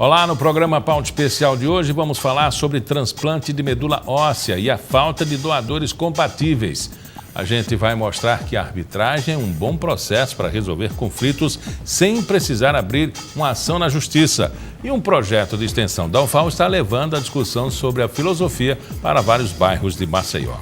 Olá, no programa Pauta Especial de hoje vamos falar sobre transplante de medula óssea e a falta de doadores compatíveis. A gente vai mostrar que a arbitragem é um bom processo para resolver conflitos sem precisar abrir uma ação na justiça. E um projeto de extensão da UFAL está levando a discussão sobre a filosofia para vários bairros de Maceió.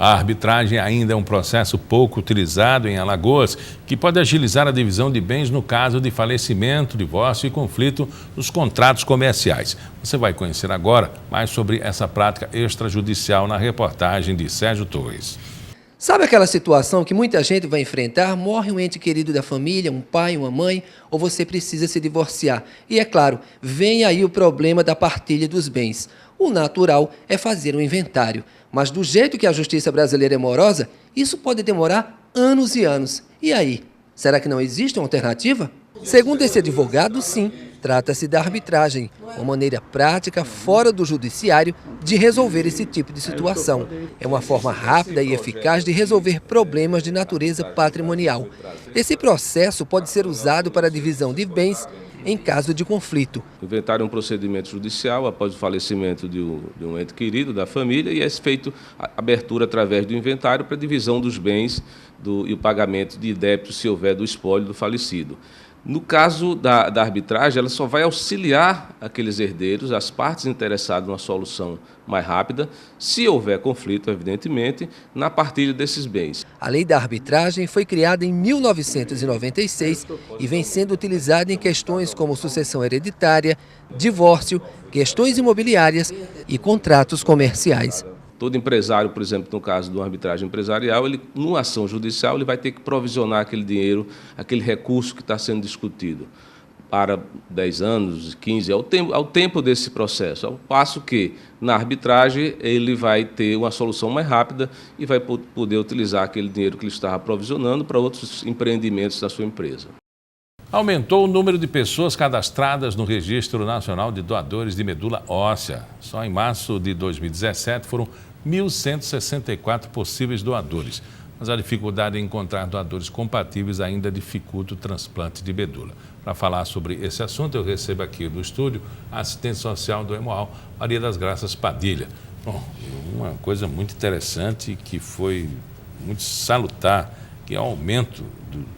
A arbitragem ainda é um processo pouco utilizado em Alagoas, que pode agilizar a divisão de bens no caso de falecimento, divórcio e conflito nos contratos comerciais. Você vai conhecer agora mais sobre essa prática extrajudicial na reportagem de Sérgio Torres. Sabe aquela situação que muita gente vai enfrentar? Morre um ente querido da família, um pai, uma mãe, ou você precisa se divorciar. E é claro, vem aí o problema da partilha dos bens. O natural é fazer um inventário. Mas do jeito que a justiça brasileira é morosa, isso pode demorar anos e anos. E aí, será que não existe uma alternativa? Segundo esse advogado, sim, trata-se da arbitragem, uma maneira prática, fora do judiciário, de resolver esse tipo de situação. É uma forma rápida e eficaz de resolver problemas de natureza patrimonial. Esse processo pode ser usado para a divisão de bens em caso de conflito. O inventário é um procedimento judicial após o falecimento de um ente querido da família e é feito a abertura através do inventário para a divisão dos bens e o pagamento de débitos, se houver, do espólio do falecido. No caso da arbitragem, ela só vai auxiliar aqueles herdeiros, as partes interessadas numa solução mais rápida, se houver conflito, evidentemente, na partilha desses bens. A lei da arbitragem foi criada em 1996 e vem sendo utilizada em questões como sucessão hereditária, divórcio, questões imobiliárias e contratos comerciais. Todo empresário, por exemplo, no caso de uma arbitragem empresarial, numa ação judicial, ele vai ter que provisionar aquele dinheiro, aquele recurso que está sendo discutido para 10 anos, 15, ao tempo desse processo. Ao passo que, na arbitragem, ele vai ter uma solução mais rápida e vai poder utilizar aquele dinheiro que ele estava provisionando para outros empreendimentos da sua empresa. Aumentou o número de pessoas cadastradas no Registro Nacional de Doadores de Medula Óssea. Só em março de 2017 foram 1.164 possíveis doadores. Mas a dificuldade em encontrar doadores compatíveis ainda dificulta o transplante de medula. Para falar sobre esse assunto, eu recebo aqui no estúdio a assistente social do Hemoal, Maria das Graças Padilha. Bom, uma coisa muito interessante que foi muito salutar, que é o aumento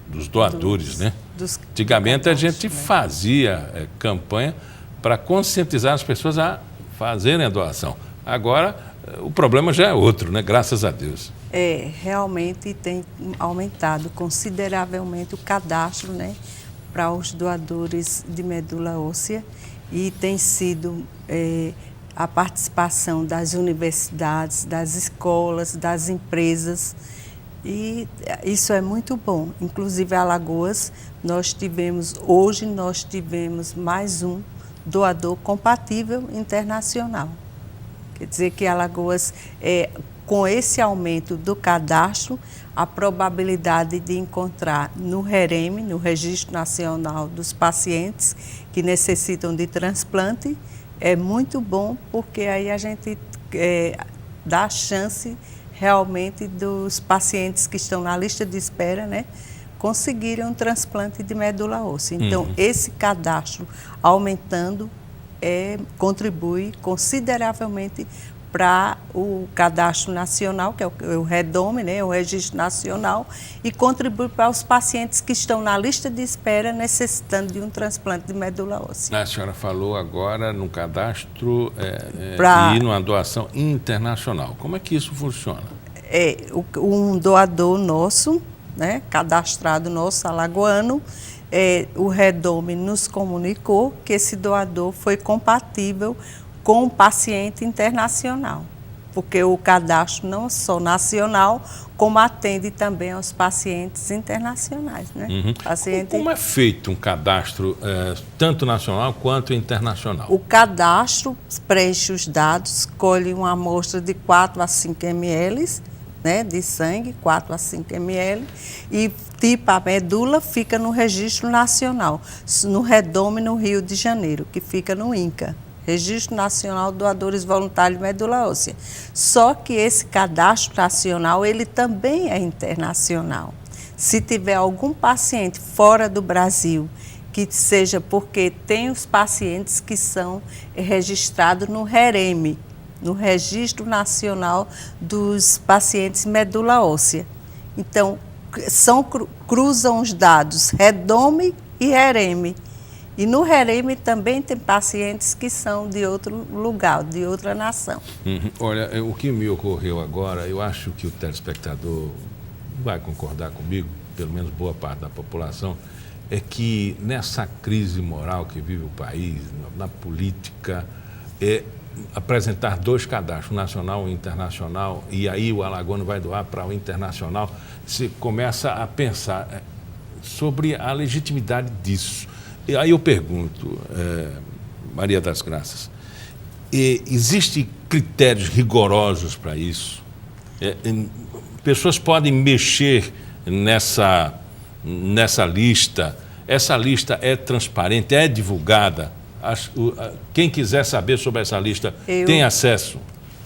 dos doadores, né? Antigamente a gente fazia campanha para conscientizar as pessoas a fazerem a doação. Agora o problema já é outro, né? Graças a Deus. Realmente tem aumentado consideravelmente o cadastro, né, para os doadores de medula óssea e tem sido a participação das universidades, das escolas, das empresas. E isso é muito bom. Inclusive, em Alagoas, hoje nós tivemos mais um doador compatível internacional. Quer dizer que Alagoas, com esse aumento do cadastro, a probabilidade de encontrar no REREM, no Registro Nacional dos Pacientes que necessitam de transplante, é muito bom, porque aí a gente dá a chance realmente dos pacientes que estão na lista de espera, né, conseguirem um transplante de medula óssea. Então, esse cadastro aumentando contribui consideravelmente para o cadastro nacional, que é o REDOME, né, o Registro Nacional, e contribui para os pacientes que estão na lista de espera necessitando de um transplante de medula óssea. A senhora falou agora no cadastro e numa doação internacional. Como é que isso funciona? Um doador nosso, né, cadastrado nosso, alagoano, o REDOME nos comunicou que esse doador foi compatível com o paciente internacional, porque o cadastro não é só nacional, como atende também aos pacientes internacionais, né? Como é feito um cadastro tanto nacional quanto internacional? O cadastro preenche os dados, escolhe uma amostra de 4 a 5 ml, né, de sangue, 4 a 5 ml, e tipo a medula fica no Registro Nacional, no REDOME, no Rio de Janeiro, que fica no INCA. Registro Nacional de Doadores Voluntários de Medula Óssea. Só que esse cadastro nacional, ele também é internacional. Se tiver algum paciente fora do Brasil, que seja porque tem os pacientes que são registrados no REREME, no Registro Nacional dos Pacientes Medula Óssea. Então, cruzam os dados REDOME e REREME. E no REREME também tem pacientes que são de outro lugar, de outra nação. Olha, o que me ocorreu agora, eu acho que o telespectador vai concordar comigo, pelo menos boa parte da população, é que nessa crise moral que vive o país, na política, apresentar 2 cadastros, nacional e internacional, e aí o alagoano vai doar para o internacional, você começa a pensar sobre a legitimidade disso. E aí eu pergunto, Maria das Graças, existem critérios rigorosos para isso? Pessoas podem mexer nessa lista? Essa lista é transparente, é divulgada? Quem quiser saber sobre essa lista tem acesso?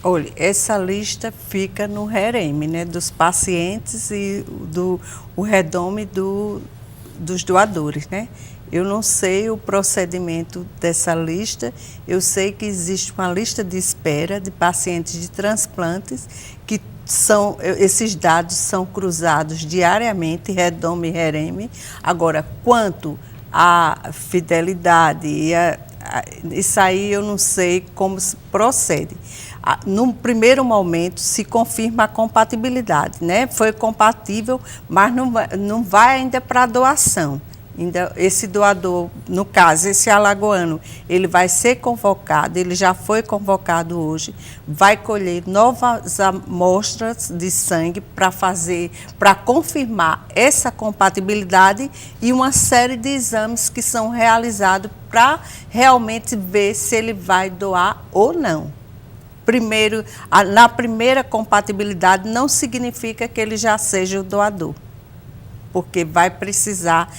Olha, essa lista fica no REREME, né, dos pacientes e o REDOME dos doadores, né? Eu não sei o procedimento dessa lista, eu sei que existe uma lista de espera de pacientes de transplantes, que esses dados são cruzados diariamente, REDOME e REREME. Agora, quanto à fidelidade, isso aí eu não sei como se procede. No primeiro momento, se confirma a compatibilidade, né? Foi compatível, mas não vai ainda para a doação. Ainda esse doador, no caso, esse alagoano, ele vai ser convocado, ele já foi convocado hoje, vai colher novas amostras de sangue para confirmar essa compatibilidade e uma série de exames que são realizados para realmente ver se ele vai doar ou não. Primeiro, na primeira compatibilidade não significa que ele já seja o doador, porque vai precisar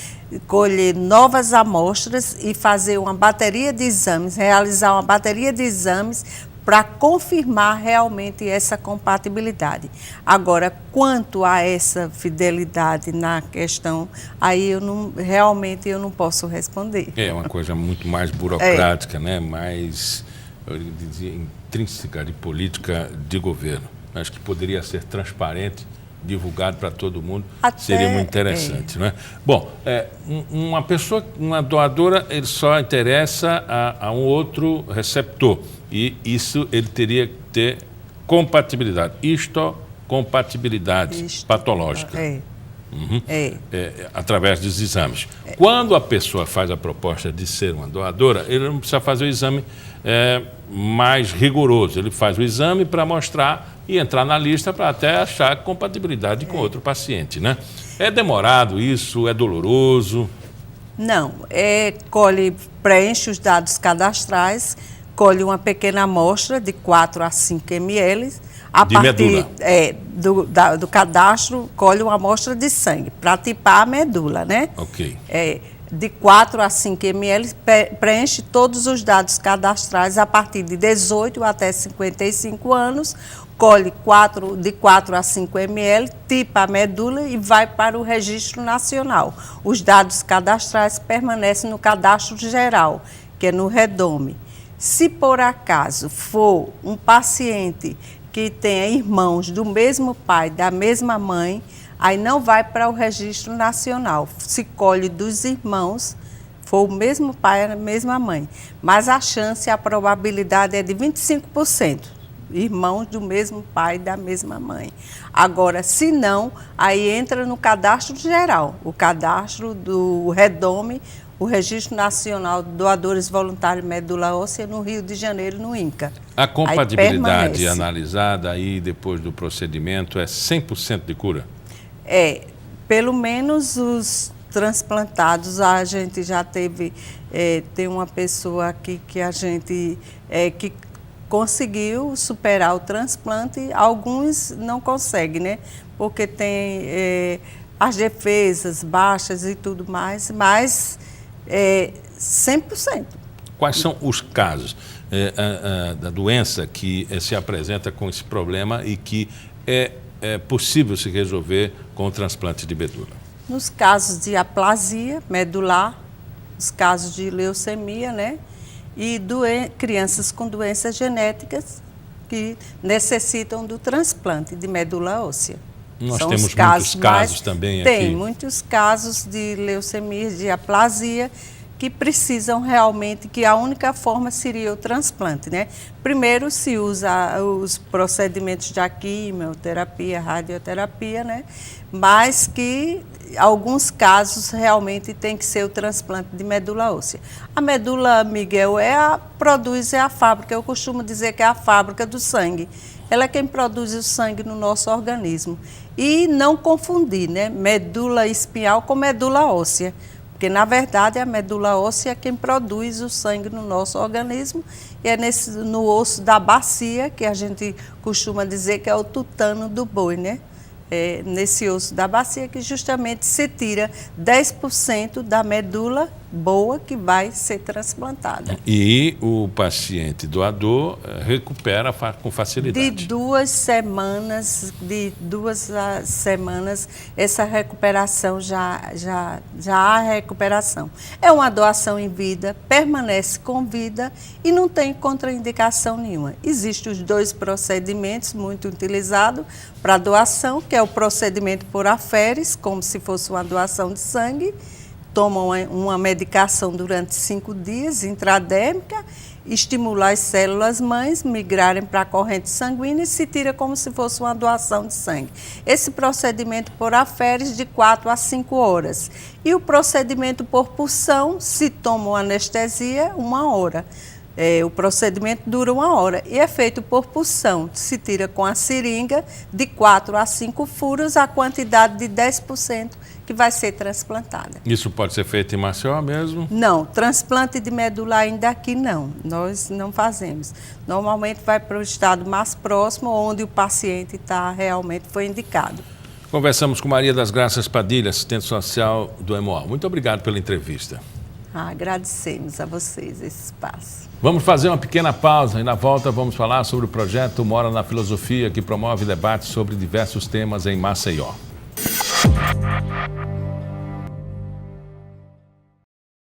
colher novas amostras e fazer uma bateria de exames, realizar uma bateria de exames para confirmar realmente essa compatibilidade. Agora, quanto a essa fidelidade na questão, aí realmente eu não posso responder. É uma coisa muito mais burocrática, né? Mais, eu dizia, intrínseca de política de governo. Acho que poderia ser transparente, divulgado para todo mundo, seria muito interessante, né? Bom, uma doadora, ele só interessa a um outro receptor, e isso ele teria que ter compatibilidade, compatibilidade patológica. Através dos exames. Quando a pessoa faz a proposta de ser uma doadora, ele não precisa fazer o exame mais rigoroso, ele faz o exame para mostrar e entrar na lista para até achar compatibilidade com outro paciente, né? É demorado isso? É doloroso? Não, preenche os dados cadastrais, colhe uma pequena amostra de 4 a 5 ml, medula. Do cadastro, colhe uma amostra de sangue, para tipar a medula, né? Ok. De 4 a 5 ml, preenche todos os dados cadastrais a partir de 18 até 55 anos, colhe de 4 a 5 ml, tipa a medula e vai para o Registro Nacional. Os dados cadastrais permanecem no cadastro geral, que é no REDOME. Se por acaso for um paciente que tenha irmãos do mesmo pai, da mesma mãe, aí não vai para o Registro Nacional. Se colhe dos irmãos, for o mesmo pai, a mesma mãe. Mas a chance, a probabilidade é de 25%. Irmãos do mesmo pai, da mesma mãe. Agora, se não, aí entra no cadastro geral, o cadastro do REDOME, o Registro Nacional de Doadores Voluntários de Medula Óssea, no Rio de Janeiro, no INCA. A compatibilidade analisada aí depois do procedimento é 100% de cura? Pelo menos os transplantados, a gente já teve, tem uma pessoa aqui que a gente, que conseguiu superar o transplante, alguns não conseguem, né? Porque tem as defesas baixas e tudo mais, mas 100%. Quais são os casos? da doença que se apresenta com esse problema e que é possível se resolver com o transplante de medula? Nos casos de aplasia medular, os casos de leucemia, né? E crianças com doenças genéticas que necessitam do transplante de medula óssea. Nós temos muitos casos também aqui. Tem muitos casos de leucemia, de aplasia, que precisam realmente, que a única forma seria o transplante, né? Primeiro se usa os procedimentos de quimioterapia, radioterapia, né? Mas que alguns casos realmente tem que ser o transplante de medula óssea. A medula, Miguel, é a fábrica, eu costumo dizer que é a fábrica do sangue. Ela é quem produz o sangue no nosso organismo. E não confundir, né? Medula espinhal com medula óssea. Porque, na verdade, a medula óssea é quem produz o sangue no nosso organismo e é no osso da bacia, que a gente costuma dizer que é o tutano do boi, né? É nesse osso da bacia que justamente se tira 10% da medula boa que vai ser transplantada. E o paciente doador recupera com facilidade. De 2 semanas, essa recuperação já há recuperação. É uma doação em vida, permanece com vida e não tem contraindicação nenhuma. Existem os 2 procedimentos muito utilizados para doação, que é o procedimento por aferes, como se fosse uma doação de sangue. Tomam uma medicação durante 5 dias, intradérmica, estimular as células mães migrarem para a corrente sanguínea e se tira como se fosse uma doação de sangue. Esse procedimento por aferes de 4 a 5 horas. E o procedimento por punção, se toma uma anestesia, 1 hora. O procedimento dura 1 hora e é feito por punção. Se tira com a seringa de 4 a 5 furos a quantidade de 10% que vai ser transplantada. Isso pode ser feito em Maceió mesmo? Não, transplante de medula ainda aqui não, nós não fazemos. Normalmente vai para o estado mais próximo, onde o paciente realmente foi indicado. Conversamos com Maria das Graças Padilha, assistente social do Hemol. Muito obrigado pela entrevista. Agradecemos a vocês esse espaço. Vamos fazer uma pequena pausa e na volta vamos falar sobre o projeto Mora na Filosofia, que promove debates sobre diversos temas em Maceió.